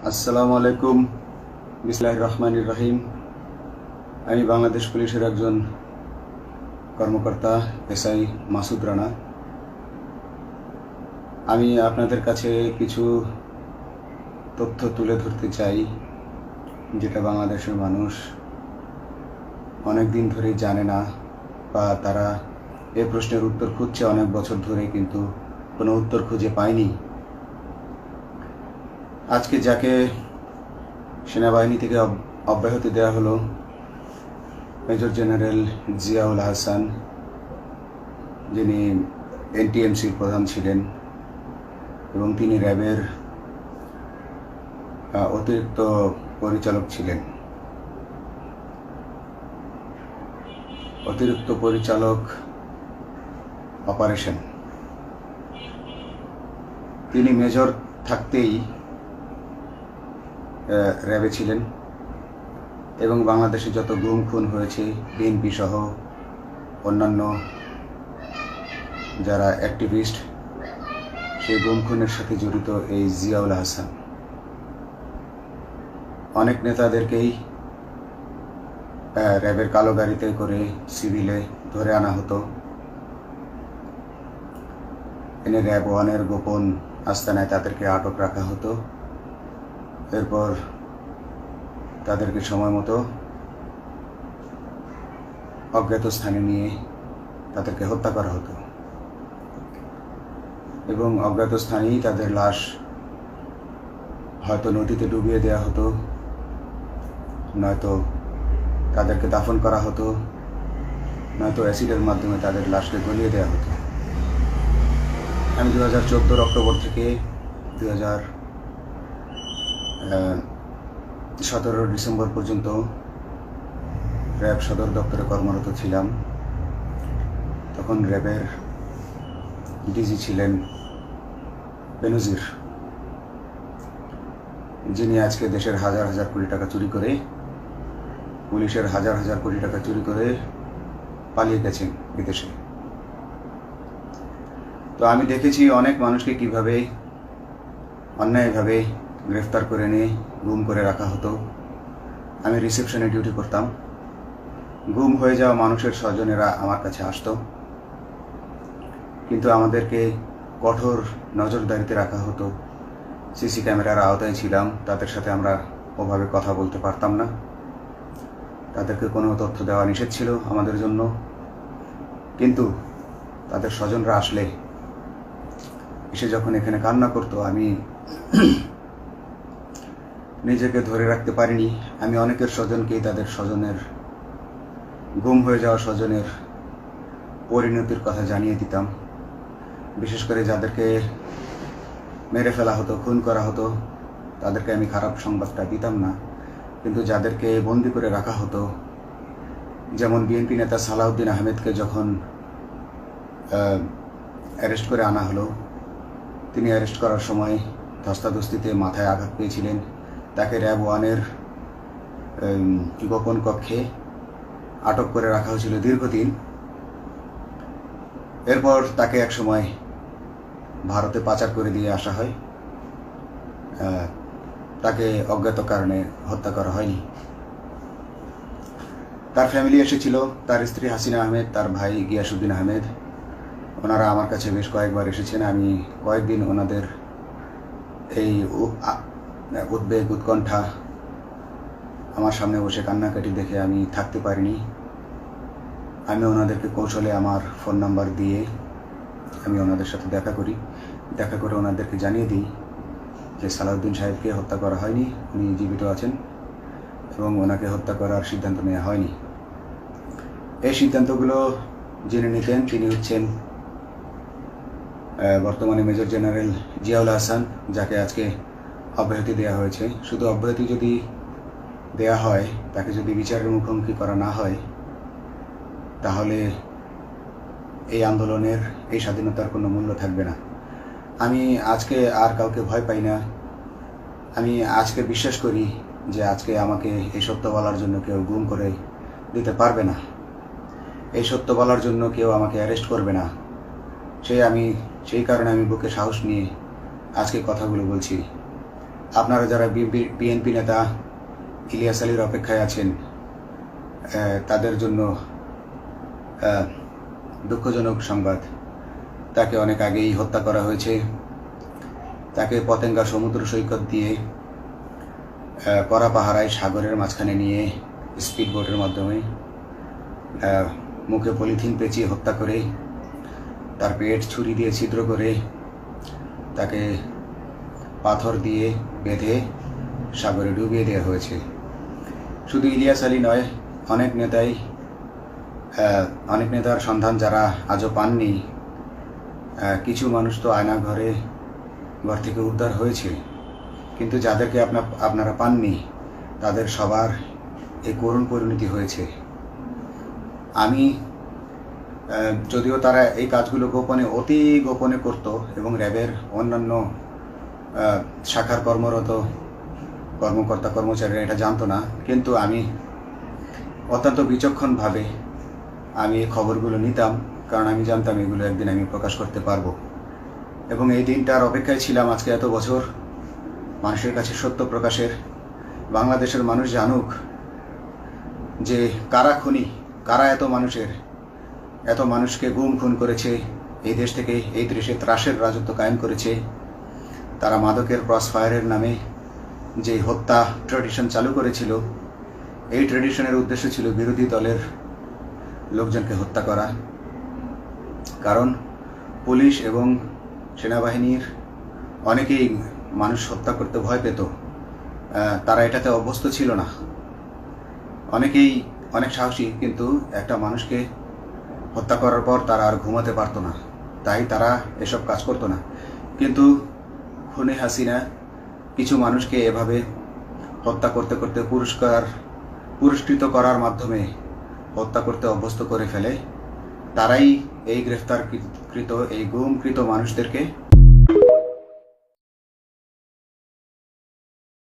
আসসালামু আলাইকুম। বিসমিল্লাহির রহমানির রহিম। আমি বাংলাদেশ পুলিশের একজন কর্মকর্তা এসআই মাসুদ রানা। আমি আপনাদের কাছে কিছু তথ্য তুলে ধরতে চাই, যেটা বাংলাদেশের মানুষ অনেক দিন ধরেই জানে না, বা তারা এই প্রশ্নের উত্তর খুঁজছে অনেক বছর ধরে, কিন্তু কোনো উত্তর খুঁজে পায়নি। আজকে যাকে সেনাবাহিনী থেকে অব্যাহতি দেওয়া হলো, মেজর জেনারেল জিয়াউল হাসান, যিনি এনটিএমসির প্রধান ছিলেন এবং তিনি র্যাবের অতিরিক্ত পরিচালক ছিলেন। অতিরিক্ত পরিচালক অপারেশন। তিনি মেজর থাকতেই র্যাবে ছিলেন এবং বাংলাদেশে যত গুম খুন হয়েছে, বিএনপি সহ অন্যান্য যারা অ্যাক্টিভিস্ট, সেই গুম খুনের সাথে জড়িত এই জিয়াউল হাসান। অনেক নেতাদেরকেই র্যাবের কালো গাড়িতে করে সিভিলে ধরে আনা হতো, এনে র্যাব ওয়ানের গোপন আস্তানায় তাদেরকে আটক রাখা হতো। এরপর তাদেরকে সময় মতো অজ্ঞাত স্থানে নিয়ে তাদেরকে হত্যা করা হতো এবং অজ্ঞাত স্থানেই তাদের লাশ হয়তো নদীতে ডুবিয়ে দেওয়া হতো, নয়তো তাদেরকে দাফন করা হতো, নয়তো অ্যাসিডের মাধ্যমে তাদের লাশকে গলিয়ে দেওয়া হতো। আমি 2014 অক্টোবর থেকে 2017 ডিসেম্বর পর্যন্ত র্যাব সদর দপ্তরে কর্মরত ছিলাম। তখন র্যাবের ডিজি ছিলেন বেনজির, যিনি আজকে দেশের হাজার হাজার কোটি টাকা চুরি করে, পুলিশের হাজার হাজার কোটি টাকা চুরি করে পালিয়ে গেছেন বিদেশে। তো আমি দেখেছি অনেক মানুষকে কিভাবে অন্যায়ভাবে গ্রেফতার করে নিয়ে গুম করে রাখা হতো। আমি রিসেপশনে ডিউটি করতাম। গুম হয়ে যাওয়া মানুষের স্বজনেরা আমার কাছে আসতো, কিন্তু আমাদেরকে কঠোর নজরদারিতে রাখা হতো। সিসি ক্যামেরার আওতায় ছিলাম, তাদের সাথে আমরা ওভাবে কথা বলতে পারতাম না। তাদেরকে কোনো তথ্য দেওয়া নিষেধ ছিল আমাদের জন্য। কিন্তু তাদের স্বজনরা আসলে এসে যখন এখানে কান্না করতো, আমি নিজেকে ধরে রাখতে পারিনি। আমি অনেকের স্বজনকেই তাদের স্বজনের, গুম হয়ে যাওয়া স্বজনের পরিণতির কথা জানিয়ে দিতাম। বিশেষ করে যাদেরকে মেরে ফেলা হতো, খুন করা হতো, তাদেরকে আমি খারাপ সংবাদটা দিতাম না। কিন্তু যাদেরকে বন্দি করে রাখা হতো, যেমন বিএনপি নেতা সালাউদ্দিন আহমেদকে যখন অ্যারেস্ট করে আনা হলো, তিনি অ্যারেস্ট করার সময় ধস্তাধস্তিতে মাথায় আঘাত পেয়েছিলেন। তাকে র্যাব ওয়ানের গোপন কক্ষে আটক করে রাখা হয়েছিল দীর্ঘদিন। এরপর তাকে এক সময় ভারতে পাচার করে দিয়ে আসা হয়। তাকে অজ্ঞাত কারণে হত্যা করা হয়নি। তার ফ্যামিলি এসেছিল, তার স্ত্রী হাসিনা আহমেদ, তার ভাই গিয়াসউদ্দিন আহমেদ। ওনারা আমার কাছে বেশ কয়েকবার এসেছেন। আমি কয়েকদিন ওনাদের এই উদ্বেগ, উৎকণ্ঠা, আমার সামনে বসে কান্নাকাটি দেখে আমি থাকতে পারিনি। আমি ওনাদেরকে কৌশলে আমার ফোন নাম্বার দিয়ে আমি ওনাদের সাথে দেখা করে ওনাদেরকে জানিয়ে দিই যে সালাউদ্দিন সাহেবকে হত্যা করা হয়নি, উনি জীবিত আছেন এবং ওনাকে হত্যা করার সিদ্ধান্ত নেওয়া হয়নি। এই সিদ্ধান্তগুলো যিনি নিতেন তিনি হচ্ছেন বর্তমানে মেজর জেনারেল জিয়াউল হাসান, যাকে আজকে অব্যাহতি দেওয়া হয়েছে। শুধু অব্যাহতি যদি দেওয়া হয়, তাকে যদি বিচারের মুখোমুখি করা না হয়, তাহলে এই আন্দোলনের, এই স্বাধীনতার কোনো মূল্য থাকবে না। আমি আজকে আর কাউকে ভয় পাই না। আমি আজকে বিশ্বাস করি যে আজকে আমাকে এই সত্য বলার জন্য কেউ গুম করে দিতে পারবে না, এই সত্য বলার জন্য কেউ আমাকে অ্যারেস্ট করবে না। সেই কারণে আমি বুকে সাহস নিয়ে আজকে কথাগুলো বলছি। আপনারা যারা বিএনপি নেতা ইলিয়াস আলীর অপেক্ষায় আছেন, তাদের জন্য দুঃখজনক সংবাদ। তাকে অনেক আগেই হত্যা করা হয়েছে। তাকে পতেঙ্গা সমুদ্র সৈকত দিয়ে কড়া পাহারায় সাগরের মাঝখানে নিয়ে স্পিড বোটের মাধ্যমে মুখে পলিথিন পেঁচিয়ে হত্যা করে, তার পেট ছুরি দিয়ে ছিদ্র করে, তাকে পাথর দিয়ে বেঁধে সাগরে ডুবিয়ে দেওয়া হয়েছে। শুধু ইলিয়াস আলী নয়, অনেক নেতার সন্ধান যারা আজও পাননি। কিছু মানুষ তো ঘর থেকে উদ্ধার হয়েছে, কিন্তু যাদেরকে আপনারা পাননি তাদের সবার এই করুণ পরিণতি হয়েছে। আমি যদিও তারা এই কাজগুলো অতি গোপনে করত এবং র্যাবের অন্যান্য শাখার কর্মরত কর্মকর্তা কর্মচারীরা এটা জানতো না, কিন্তু আমি অত্যন্ত বিচক্ষণভাবে আমি এই খবরগুলো নিতাম, কারণ আমি জানতাম এগুলো একদিন আমি প্রকাশ করতে পারবো। এবং এই দিনটার অপেক্ষায় ছিলাম আজকে এত বছর, মানুষের কাছে সত্য প্রকাশের। বাংলাদেশের মানুষ জানুক যে কারা খুনি, কারা এত মানুষকে গুম খুন করেছে, এই দেশ থেকে এই দেশে ত্রাসের রাজত্ব কায়েম করেছে। তারা মাদকের ক্রস ফায়ারের নামে যে হত্যা ট্র্যাডিশন চালু করেছিল, এই ট্র্যাডিশনের উদ্দেশ্য ছিল বিরোধী দলের লোকজনকে হত্যা করা। কারণ পুলিশ এবং সেনাবাহিনীর অনেকেই মানুষ হত্যা করতে ভয় পেত, তারা এটাতে অভ্যস্ত ছিল না। অনেকেই অনেক সাহসী, কিন্তু একটা মানুষকে হত্যা করার পর তারা আর ঘুমাতে পারতো না, তাই তারা এসব কাজ করতো না। কিন্তু খুনে হাসিনা কিছু মানুষকে এভাবে হত্যা করতে করতে পুরস্কৃত করার মাধ্যমে হত্যা করতে অভ্যস্ত করে ফেলে। তারাই এই গ্রেফতারকৃত এই গুমকৃত মানুষদেরকে